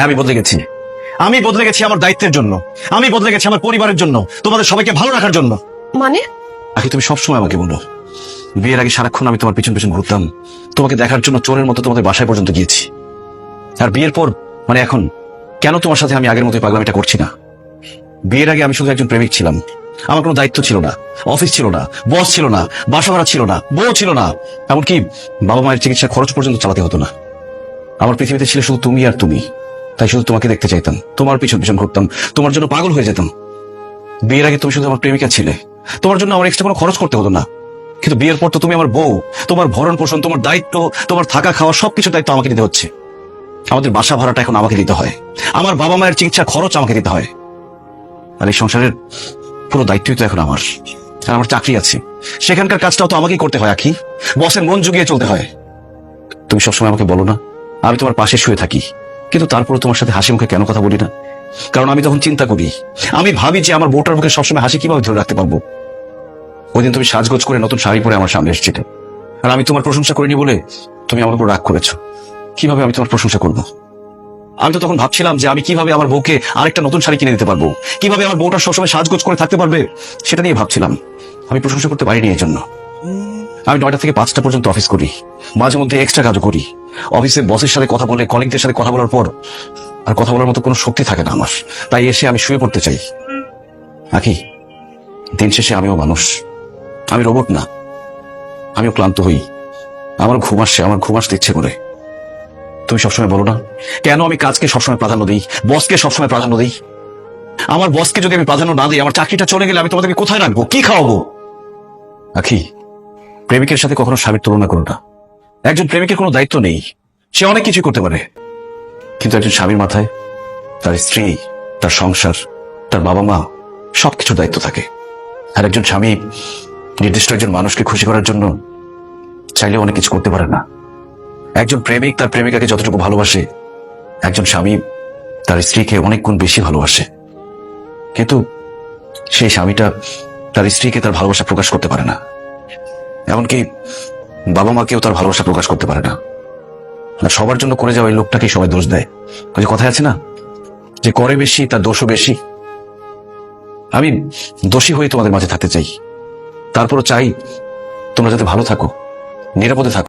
হ্যাঁ, আমি বদলে গেছি। আমি বদলে গেছি আমার দায়িত্বের জন্য, আমি বদলে গেছি আমার পরিবারের জন্য, তোমাদের সবাইকে ভালো রাখার জন্য। মানে আখি, তুমি সবসময় আমাকে বলো বিয়ের আগে সারাক্ষণ আমি তোমার পিছন পিছন ঘুরতাম, তোমাকে দেখার জন্য চোরের মতো তোমাদের বাসায় পর্যন্ত গিয়েছি। আর বিয়ের পর মানে এখন কেন তোমার সাথে আমি আগের মতোই পাগলামিটা করছি না? বিয়ের আগে আমি শুধু একজন প্রেমিক ছিলাম, আমার কোনো দায়িত্ব ছিল না, অফিস ছিল না, বস ছিল না, বাসা ভাড়া ছিল না, বউ ছিল না, এমনকি বাবা মায়ের চিকিৎসার খরচ পর্যন্ত চালাতে হতো না। আমার পৃথিবীতে ছিল শুধু তুমি আর তুমি, তাই শুধু তোমাকে দেখতে চাইতাম, তোমার পিছন পিছন ঘুরতাম, তোমার জন্য পাগল হয়ে যেতাম। বিয়ের আগে তুমি শুধু আমার প্রেমিকা ছিলে, তোমার জন্য আমার এক্সট্রা কোনো খরচ করতে হতো না। কিন্তু বিয়ের পর তো তুমি আমার বউ, তোমার ভরণ পোষণ, তোমার দায়িত্ব, তোমার থাকা খাওয়া সবকিছু দায়িত্ব আমাকে দিতে হচ্ছে। আমাদের বাসা ভাড়াটা এখন আমাকে দিতে হয়, আমার বাবা মায়ের চিকিৎসার খরচ আমাকে দিতে হয়। আর এই সংসারের পুরো দায়িত্বই তো এখন আমার। আর আমার চাকরি আছে, সেখানকার কাজটাও তো আমাকেই করতে হয় আখি, বসের মন জুগিয়ে চলতে হয়। তুমি সবসময় আমাকে বলো না আমি তোমার পাশে শুয়ে থাকি, কিন্তু তারপরে তোমার সাথে হাসি মুখে কেন কথা বলি না? কারণ আমি তখন চিন্তা করি, আমি ভাবি যে আমার বউটার মুখে সবসময় হাসি কিভাবে ধরে রাখতে পারবো। ওই দিন তুমি সাজগোজ করে নতুন শাড়ি পরে আমার সামনে এসেছিলে, আর আমি তোমার প্রশংসা করিনি বলে তুমি আমার উপর রাগ করেছো। কিভাবে আমি তোমার প্রশংসা করবো? আমি তো তখন ভাবছিলাম যে আমি কিভাবে আমার বউকে আরেকটা নতুন শাড়ি কিনে দিতে পারবো, কিভাবে আমার বউটা সবসময় সাজগোজ করে থাকতে পারবে, সেটা নিয়ে ভাবছিলাম। আমি প্রশংসা করতে পারিনি এই জন্য। আমি 9টা থেকে 5টা পর্যন্ত অফিস করি, মাঝে মধ্যে এক্সট্রা কাজও করি। অফিসে বসের সাথে কথা বলে, কলিগদের সাথে কথা বলার পর আর কথা বলার মতো কোনো শক্তি থাকে না আমার, তাই এসে আমি শুয়ে পড়তে চাই। আখি, দিন শেষে আমিও মানুষ, আমি রোবট না। আমিও ক্লান্ত হই, আমার ঘুম আসছে, আমার ঘুম আসতে ইচ্ছে করে। তুমি সবসময় বলো না কেন আমি কাজকে সবসময় প্রাধান্য দিই, বসকে সবসময় প্রাধান্য দিই? আমার বসকে যদি আমি প্রাধান্য না দিই, আমার চাকরিটা চলে গেলে আমি তোমাদেরকে কোথায় রাখবো, কি খাওয়াবো? আখি, প্রেমিকের সাথে কখনো স্বামীর তুলনা করো না। একজন প্রেমিকের কোনো দায়িত্ব নেই, সে অনেক কিছু করতে পারে, কিন্তু একজন স্বামীর মাথায় তার স্ত্রী, তার সংসার, তার বাবা মা সবকিছুর দায়িত্ব থাকে। আর একজন স্বামী নির্দিষ্ট একজন মানুষকে খুশি করার জন্য চাইলে অনেক কিছু করতে পারে না। একজন প্রেমিক তার প্রেমিকাকে যতটুকু ভালোবাসে, একজন স্বামী তার স্ত্রীকে অনেক গুণ বেশি ভালোবাসে। কিন্তু সেই স্বামীটা তার স্ত্রীকে তার ভালোবাসা প্রকাশ করতে পারে না, এমনকি বাবা মাকেও তার ভালোবাসা প্রকাশ করতে পারে না। আর সবার জন্য করে যাওয়া এই লোকটাকেই সবাই দোষ দেয়। ওই যে কথায় আছে না, যে করে বেশি তার দোষও বেশি। আমি দোষী হয়ে তোমাদের মাঝে থাকতে চাই, তারপরও চাই তোমরা যাতে ভালো থাকো, নিরাপদে থাকো।